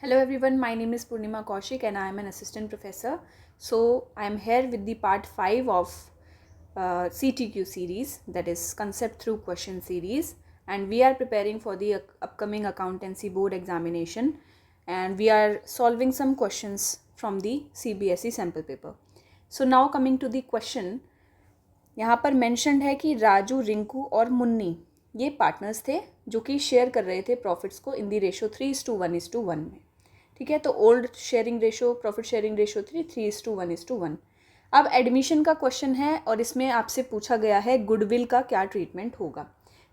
Hello everyone, my name is Purnima Kaushik and I am an assistant professor. So I am here with the part 5 of CTQ series, that is concept through question series, and we are preparing for the upcoming accountancy board examination and we are solving some questions from the CBSE sample paper. So now coming to the question, यहाँ पर mentioned है कि राजू, रिंकू और मुन्नी ये partners थे जो कि share कर रहे थे प्रॉफिट्स को इन दी रेशो 3:1:1 में. ठीक है, तो old sharing ratio, profit sharing ratio 3:1:1. अब एडमिशन का क्वेश्चन है और इसमें आपसे पूछा गया है गुडविल का क्या ट्रीटमेंट होगा.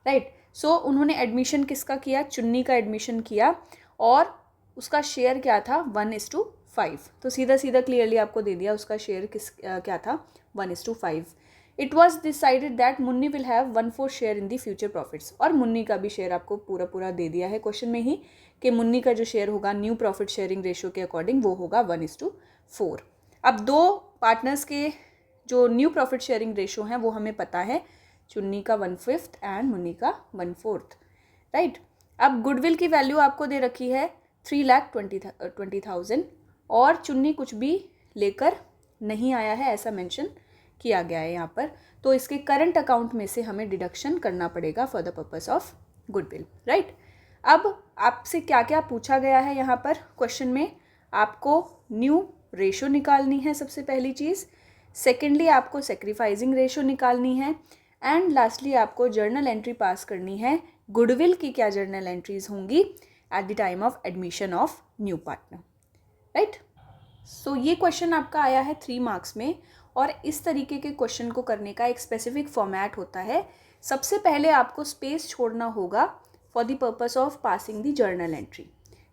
राइट, सो उन्होंने एडमिशन किसका किया? चुन्नी का एडमिशन किया और उसका शेयर क्या था? 1:5. तो सीधा सीधा क्लियरली आपको दे दिया उसका शेयर क्या था? 1:5. It was decided that Munni will have 1/4 share in the future profits. और मुन्नी का भी शेयर आपको पूरा पूरा दे दिया है क्वेश्चन में ही कि मुन्नी का जो शेयर होगा न्यू प्रॉफिट शेयरिंग रेशो के अकॉर्डिंग वो होगा 1:4. अब दो पार्टनर्स के जो न्यू प्रॉफिट शेयरिंग रेशो हैं वो हमें पता है, चुन्नी का 1/5 एंड मुन्नी का 1/4. राइट, अब गुडविल की वैल्यू आपको दे रखी है 3,20,000 और चुन्नी कुछ भी लेकर नहीं आया है ऐसा मेंशन किया गया है यहाँ पर. तो इसके करंट अकाउंट में से हमें डिडक्शन करना पड़ेगा for the purpose of goodwill. Right, अब आपसे क्या क्या पूछा गया है यहाँ पर क्वेश्चन में? आपको न्यू रेशो निकालनी है सबसे पहली चीज़, सेकेंडली आपको सेक्रीफाइसिंग रेशो निकालनी है एंड लास्टली आपको जर्नल एंट्री पास करनी है. गुडविल की क्या जर्नल एंट्रीज होंगी at the time of admission of new partner. Right, so ये क्वेश्चन आपका आया है 3 मार्क्स में और इस तरीके के क्वेश्चन को करने का एक स्पेसिफिक फॉर्मेट होता है. सबसे पहले आपको स्पेस छोड़ना होगा for the purpose of passing the journal entry.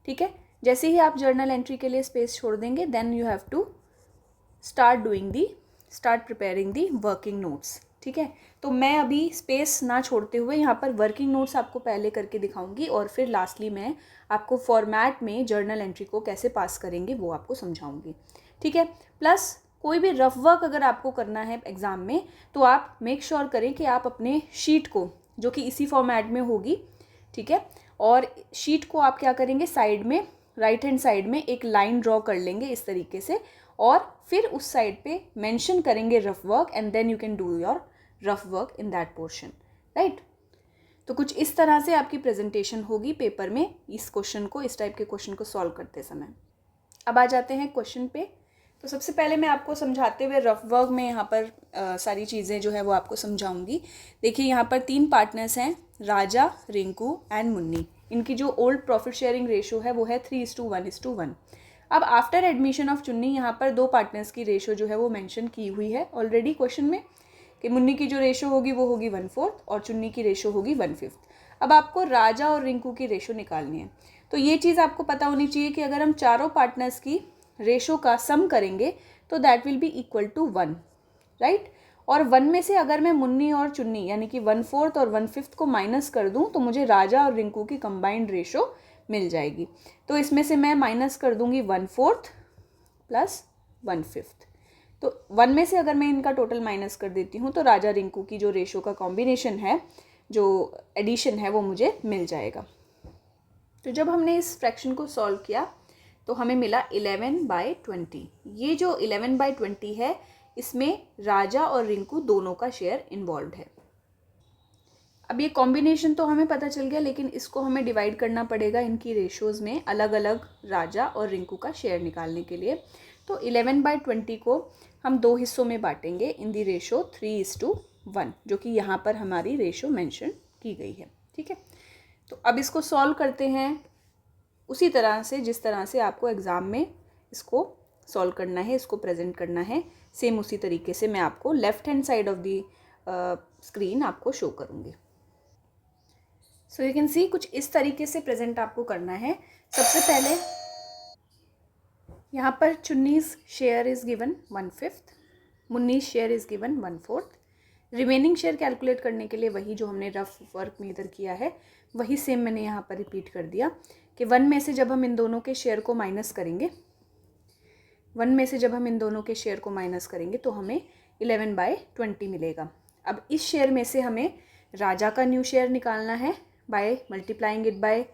ठीक है, जैसे ही आप जर्नल एंट्री के लिए स्पेस छोड़ देंगे then you have to start preparing the working notes. ठीक है, तो मैं अभी स्पेस ना छोड़ते हुए यहाँ पर वर्किंग नोट्स आपको पहले करके दिखाऊंगी और फिर लास्टली मैं आपको फॉर्मेट में जर्नल एंट्री को कैसे पास करेंगे वो आपको समझाऊंगी. ठीक है, प्लस कोई भी रफ वर्क अगर आपको करना है एग्ज़ाम में तो आप मेक श्योर करें कि आप अपने शीट को, जो कि इसी फॉर्मेट में होगी, ठीक है, और शीट को आप क्या करेंगे, साइड में राइट हैंड साइड में एक लाइन ड्रॉ कर लेंगे इस तरीके से और फिर उस साइड पे मेंशन करेंगे rough work and then you can do your rough work in that portion. Right, तो कुछ इस तरह से आपकी प्रेजेंटेशन होगी पेपर में इस क्वेश्चन को, इस टाइप के क्वेश्चन को सॉल्व करते समय. अब आ जाते हैं क्वेश्चन पे. तो सबसे पहले मैं आपको समझाते हुए रफ वर्क में यहाँ पर सारी चीज़ें जो है वो आपको समझाऊंगी. देखिए यहाँ पर 3 पार्टनर्स हैं, राजा, रिंकू एंड मुन्नी. इनकी जो ओल्ड प्रॉफिट शेयरिंग रेशो है वो है 3:1:1. अब आफ्टर एडमिशन ऑफ चुन्नी यहाँ पर 2 पार्टनर्स की रेशो जो है वो मेंशन की हुई है ऑलरेडी क्वेश्चन में कि मुन्नी की जो रेशो होगी वो होगी 1/4 और चुन्नी की रेशो होगी 1/5. अब आपको राजा और रिंकू की रेशो निकालनी है. तो ये चीज़ आपको पता होनी चाहिए कि अगर हम चारों पार्टनर्स की रेशो का सम करेंगे तो that will be equal to 1. Right, और 1 में से अगर मैं मुन्नी और चुन्नी यानी कि 1/4 और 1/5 को माइनस कर दूं तो मुझे राजा और रिंकू की कंबाइंड रेशो मिल जाएगी. तो इसमें से मैं माइनस कर दूंगी 1/4 प्लस 1/5. तो 1 में से अगर मैं इनका टोटल माइनस कर देती हूँ तो राजा रिंकू की जो रेशो का कॉम्बिनेशन है, जो एडिशन है, वो मुझे मिल जाएगा. तो जब हमने इस फ्रैक्शन को सॉल्व किया तो हमें मिला 11/20. ये जो 11/20 है इसमें राजा और रिंकू दोनों का शेयर इन्वॉल्व है. अब ये कॉम्बिनेशन तो हमें पता चल गया, लेकिन इसको हमें डिवाइड करना पड़ेगा इनकी रेशोज़ में अलग अलग राजा और रिंकू का शेयर निकालने के लिए. तो 11/20 को हम 2 हिस्सों में बांटेंगे इन दी रेशो 3:1, जो कि यहाँ पर हमारी रेशो मेंशन की गई है. ठीक है, तो अब इसको सॉल्व करते हैं उसी तरह से जिस तरह से आपको एग्ज़ाम में इसको सॉल्व करना है, इसको प्रेजेंट करना है. सेम उसी तरीके से मैं आपको left hand side of the screen आपको शो करूँगी. सो यू कैन सी कुछ इस तरीके से प्रेजेंट आपको करना है. सबसे पहले यहाँ पर Chunni's share is given 1/5, Munni's share is given 1/4. Remaining share calculate करने के लिए वही जो हमने रफ वर्क में इधर किया है वही सेम मैंने यहाँ पर रिपीट कर दिया कि 1 में से जब हम इन दोनों के शेयर को माइनस करेंगे, 1 में से जब हम इन दोनों के शेयर को माइनस करेंगे तो हमें 11/20 मिलेगा. अब इस शेयर में से हमें राजा का न्यू शेयर निकालना है by multiplying it by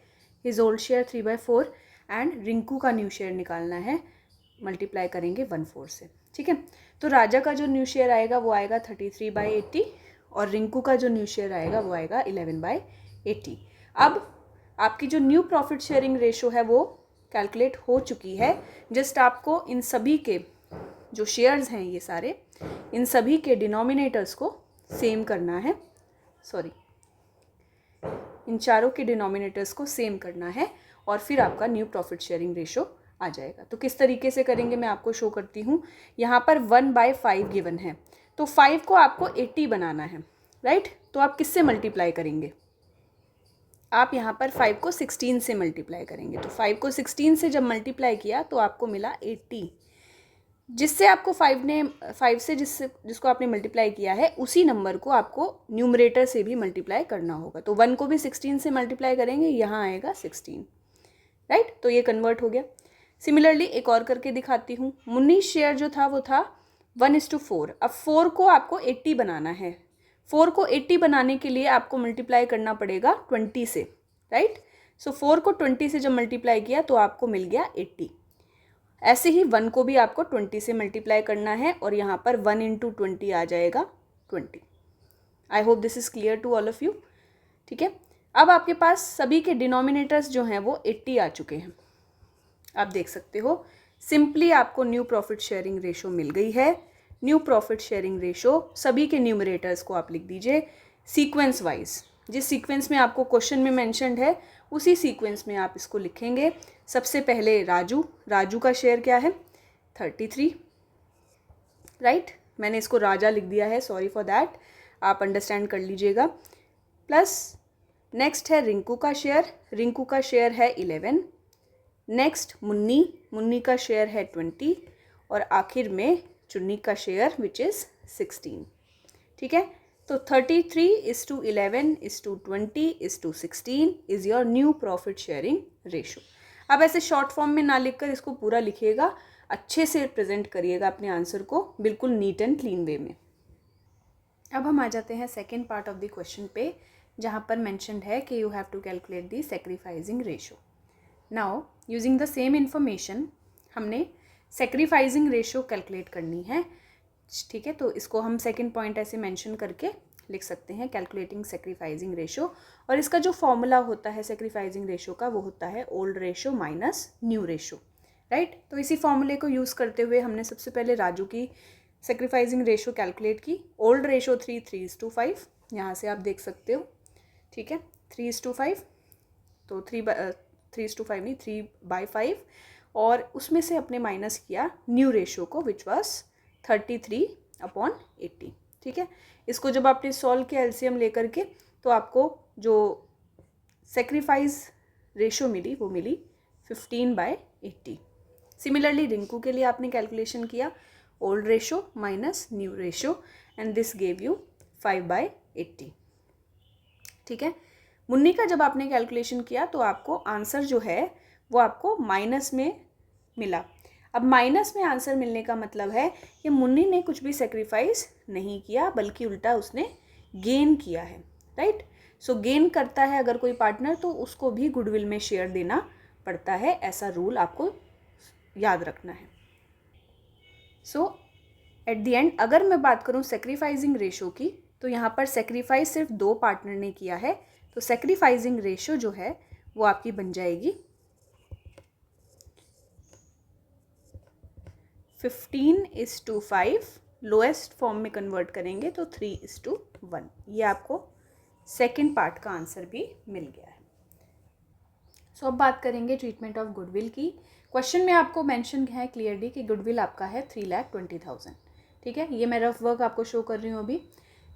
his old share 3/4. And Rinku का न्यू शेयर निकालना है, मल्टीप्लाई करेंगे 1/4 से, ठीक है। तो राजा का जो न्यू शेयर आएगा वो आएगा 33/80 और रिंकू का जो न्यू शेयर आएगा वो आएगा 11/80। अब आपकी जो न्यू प्रॉफिट शेयरिंग रेशो है वो कैलकुलेट हो चुकी है। जस्ट आपको इन सभी के जो शेयर्स हैं ये सारे, इन सभी के डिनोमिनेटर्स को सेम करना है, इन चारों के डिनोमिनेटर्स को सेम करना है और फिर आपका न्यू प्रॉफिट शेयरिंग रेशो आ जाएगा। तो किस तरीके से करेंगे मैं आपको शो करती हूँ। यहाँ पर 1/5 गिवन है, तो 5 को आपको 80 बनाना है, राइट। तो आप किससे मल्टीप्लाई करेंगे, आप यहाँ पर 5 को 16 से मल्टीप्लाई करेंगे। तो 5 को 16 से जब मल्टीप्लाई किया तो आपको मिला 80, जिससे आपको 5 से जिसको आपने मल्टीप्लाई किया है उसी नंबर को आपको न्यूमरेटर से भी मल्टीप्लाई करना होगा। तो 1 को भी 16 से मल्टीप्लाई करेंगे, यहाँ आएगा 16, राइट। तो ये कन्वर्ट हो गया। सिमिलरली एक और करके दिखाती हूँ। मुन्नी शेयर जो था वो था 1:4। अब 4 को आपको 80 बनाना है। 4 को 80 बनाने के लिए आपको मल्टीप्लाई करना पड़ेगा 20 से, राइट। सो 4 को 20 से जब मल्टीप्लाई किया तो आपको मिल गया 80। ऐसे ही 1 को भी आपको 20 से मल्टीप्लाई करना है और यहाँ पर 1 × 20 आ जाएगा 20। I hope this is clear to all of you, ठीक है। अब आपके पास सभी के डिनोमिनेटर्स जो हैं वो 80 आ चुके हैं। आप देख सकते हो सिंपली आपको न्यू प्रॉफिट शेयरिंग रेशो मिल गई है। न्यू प्रॉफिट शेयरिंग रेशो सभी के न्यूमरेटर्स को आप लिख दीजिए सीक्वेंस वाइज। जिस सीक्वेंस में आपको क्वेश्चन में मेंशन्ड है उसी सीक्वेंस में आप इसको लिखेंगे। सबसे पहले राजू का शेयर क्या है 33, राइट। मैंने इसको राजा लिख दिया है, सॉरी फॉर दैट, आप अंडरस्टैंड कर लीजिएगा। प्लस नेक्स्ट है रिंकू का शेयर है 11। नेक्स्ट मुन्नी का शेयर है 20 और आखिर में चुन्नी का शेयर विच इज़ 16, ठीक है। तो 33:11:20:16 is your new profit sharing ratio. अब ऐसे शॉर्ट फॉर्म में ना लिखकर इसको पूरा लिखिएगा, अच्छे से प्रेजेंट करिएगा अपने आंसर को बिल्कुल नीट एंड क्लीन वे में। अब हम आ जाते हैं second part of the question पे, जहाँ पर मैंशनड है कि you have to calculate the sacrificing ratio. Now using the same information हमने सेक्रीफाइजिंग रेशो कैलकुलेट करनी है, ठीक है। तो इसको हम सेकंड पॉइंट ऐसे मेंशन करके लिख सकते हैं, कैलकुलेटिंग सेक्रीफाइजिंग रेशो। और इसका जो फॉर्मूला होता है सेक्रीफाइजिंग रेशो का वो होता है old ratio minus new ratio, right. तो इसी फॉर्मूले को यूज़ करते हुए हमने सबसे पहले राजू की सेक्रीफाइजिंग रेशो कैलकुलेट की। ओल्ड रेशो 3:5, यहाँ से आप देख सकते हो, ठीक है, 3:5। तो 3:5 नहीं, 3/5, और उसमें से अपने माइनस किया न्यू रेशो को विच वॉज 33/80, ठीक है। इसको जब आपने सॉल्व किया एलसीएम लेकर के तो आपको जो सेक्रीफाइस रेशो मिली वो मिली 15/80। सिमिलरली रिंकू के लिए आपने कैलकुलेशन किया old ratio minus new ratio and this gave you 5/80, ठीक है। मुन्नी का जब आपने कैलकुलेशन किया तो आपको आंसर जो है वो आपको माइनस में मिला। अब माइनस में आंसर मिलने का मतलब है कि मुन्नी ने कुछ भी सेक्रीफाइस नहीं किया बल्कि उल्टा उसने गेन किया है, राइट। सो गेन करता है अगर कोई पार्टनर तो उसको भी गुडविल में शेयर देना पड़ता है, ऐसा रूल आपको याद रखना है। सो एट द एंड अगर मैं बात करूँ सेक्रीफाइजिंग रेशो की तो यहाँ पर सेक्रीफाइस सिर्फ 2 पार्टनर ने किया है, तो सेक्रीफाइजिंग रेशो जो है वो आपकी बन जाएगी 15:5। लोएस्ट फॉर्म में कन्वर्ट करेंगे तो 3:1। ये आपको सेकेंड पार्ट का आंसर भी मिल गया है। सो अब बात करेंगे ट्रीटमेंट ऑफ गुडविल की। क्वेश्चन में आपको मेंशन है क्लियरली कि गुडविल आपका है 3,20,000, ठीक है। ये मैं रफ वर्क आपको शो कर रही हूँ अभी।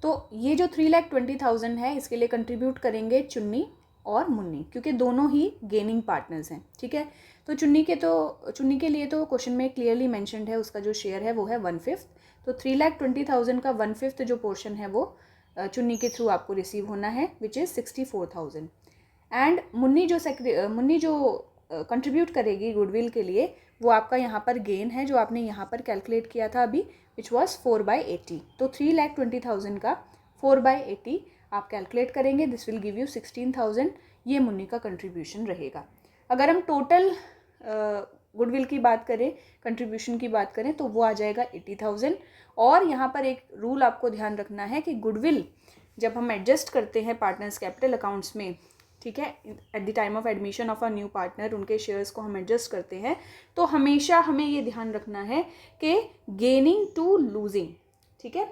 तो ये जो 3,20,000 है इसके लिए कंट्रीब्यूट करेंगे चुन्नी और मुन्नी, क्योंकि दोनों ही गेनिंग पार्टनर्स हैं, ठीक है। तो चुन्नी के लिए तो क्वेश्चन में क्लियरली मेंशन्ड है उसका जो शेयर है वो है 1/5। तो 3,20,000 का 1/5 जो पोर्शन है वो चुन्नी के थ्रू आपको रिसीव होना है विच इज़ 64,000। एंड मुन्नी जो कंट्रीब्यूट करेगी गुडविल के लिए वो आपका यहाँ पर गेन है जो आपने यहाँ पर कैलकुलेट किया था अभी विच वॉज 4/80। तो 3,20,000 का 4/80 आप कैलकुलेट करेंगे, दिस विल गिव यू 16,000। ये मुन्नी का कंट्रीब्यूशन रहेगा। अगर हम टोटल गुडविल की बात करें, कंट्रीब्यूशन की बात करें, तो वो आ जाएगा 80,000। और यहाँ पर एक रूल आपको ध्यान रखना है कि गुडविल जब हम एडजस्ट करते हैं पार्टनर्स कैपिटल अकाउंट्स में, ठीक है, eight the time of admission of a new partner उनके शेयर्स को हम एडजस्ट करते हैं, तो हमेशा हमें ये ध्यान रखना है कि गेनिंग टू लूजिंग, ठीक है,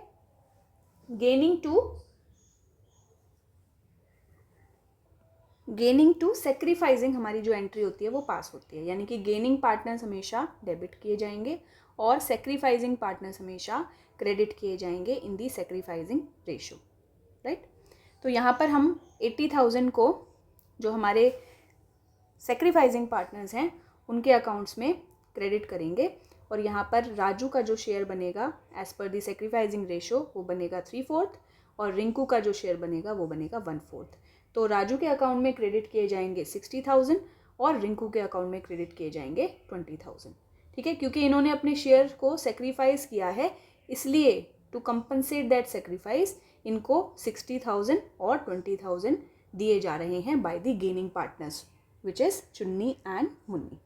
गेनिंग टू सेक्रीफाइसिंग हमारी जो एंट्री होती है वो पास होती है। यानी कि गेनिंग पार्टनर्स हमेशा डेबिट किए जाएंगे और सेक्रीफाइसिंग पार्टनर्स हमेशा क्रेडिट किए जाएंगे इन दी सेक्रीफाइसिंग रेशो, राइट। तो यहाँ पर हम 80,000 को जो हमारे सेक्रीफाइसिंग पार्टनर्स हैं उनके अकाउंट्स में क्रेडिट करेंगे और यहाँ पर राजू का जो शेयर बनेगा एज पर दी सेक्रीफाइसिंग रेशो वो बनेगा 3/4 और रिंकू का जो शेयर बनेगा वो बनेगा 1/4। तो राजू के अकाउंट में क्रेडिट किए जाएंगे 60,000 और रिंकू के अकाउंट में क्रेडिट किए जाएंगे 20,000, ठीक है, क्योंकि इन्होंने अपने शेयर को सेक्रीफाइस किया है, इसलिए टू कंपनसेट दैट सेक्रीफाइस इनको 60,000 और 20,000 दिए जा रहे हैं by the gaining partners which is चुन्नी एंड मुन्नी।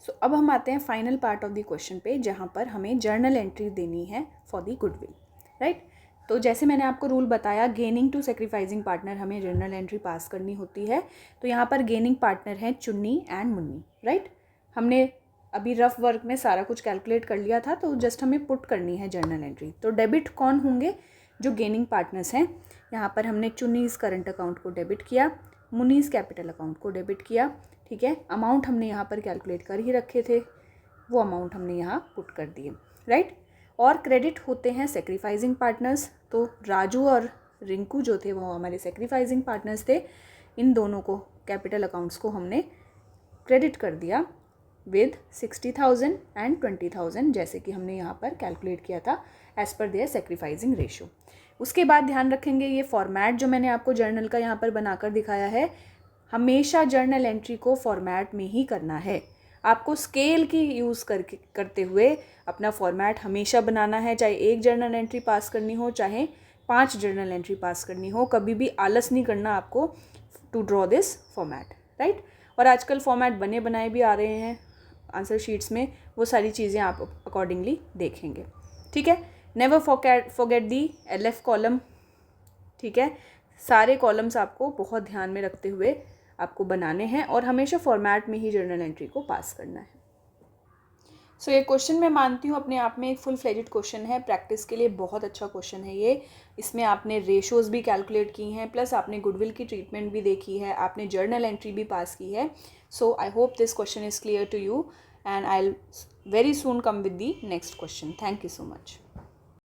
सो अब हम आते हैं final part of the question पे, जहाँ पर हमें जर्नल एंट्री देनी है फॉर द गुडविल, राइट। तो जैसे मैंने आपको रूल बताया, गेनिंग टू सेक्रीफाइसिंग पार्टनर हमें जर्नल एंट्री पास करनी होती है। तो यहाँ पर गेनिंग पार्टनर हैं चुन्नी एंड मुन्नी, राइट। हमने अभी रफ वर्क में सारा कुछ कैलकुलेट कर लिया था, तो जस्ट हमें पुट करनी है जर्नल एंट्री। तो डेबिट कौन होंगे? जो गेनिंग पार्टनर्स हैं। यहाँ पर हमने चुन्नीज करंट अकाउंट को डेबिट किया, मुन्नीज कैपिटल अकाउंट को डेबिट किया, ठीक है। अमाउंट हमने यहाँ पर कैलकुलेट कर ही रखे थे, वो अमाउंट हमने यहाँ पुट कर दिए, राइट। और क्रेडिट होते हैं सेक्रीफाइसिंग पार्टनर्स। तो राजू और रिंकू जो थे वो हमारे सेक्रीफाइसिंग पार्टनर्स थे। इन दोनों को कैपिटल अकाउंट्स को हमने क्रेडिट कर दिया विद 60,000 एंड 20,000, जैसे कि हमने यहाँ पर कैलकुलेट किया था as per there sacrificing ratio. उसके बाद ध्यान रखेंगे ये फॉर्मेट जो मैंने आपको जर्नल का यहाँ पर बनाकर दिखाया है, हमेशा जर्नल एंट्री को फॉर्मेट में ही करना है। आपको स्केल की यूज़ करते हुए अपना फॉर्मेट हमेशा बनाना है, चाहे एक जर्नल एंट्री पास करनी हो, चाहे 5 जर्नल एंट्री पास करनी हो। कभी भी आलस नहीं करना आपको to draw this format, right. और आजकल फॉर्मेट बने बनाए भी आ रहे हैं आंसर शीट्स में, वो सारी चीज़ें आप अकॉर्डिंगली देखेंगे, ठीक है। नेवर फॉरगेट दी LF कॉलम, ठीक है। सारे कॉलम्स आपको बहुत ध्यान में रखते हुए आपको बनाने हैं और हमेशा फॉर्मेट में ही जर्नल एंट्री को पास करना है। सो ये क्वेश्चन मैं मानती हूँ अपने आप में एक फुल फ्लेजेड क्वेश्चन है, प्रैक्टिस के लिए बहुत अच्छा क्वेश्चन है ये। इसमें आपने रेशोज़ भी कैलकुलेट की हैं, प्लस आपने गुडविल की ट्रीटमेंट भी देखी है, आपने जर्नल एंट्री भी पास की है। So I hope this question is clear to you and I will very soon come with the next question. Thank you so much.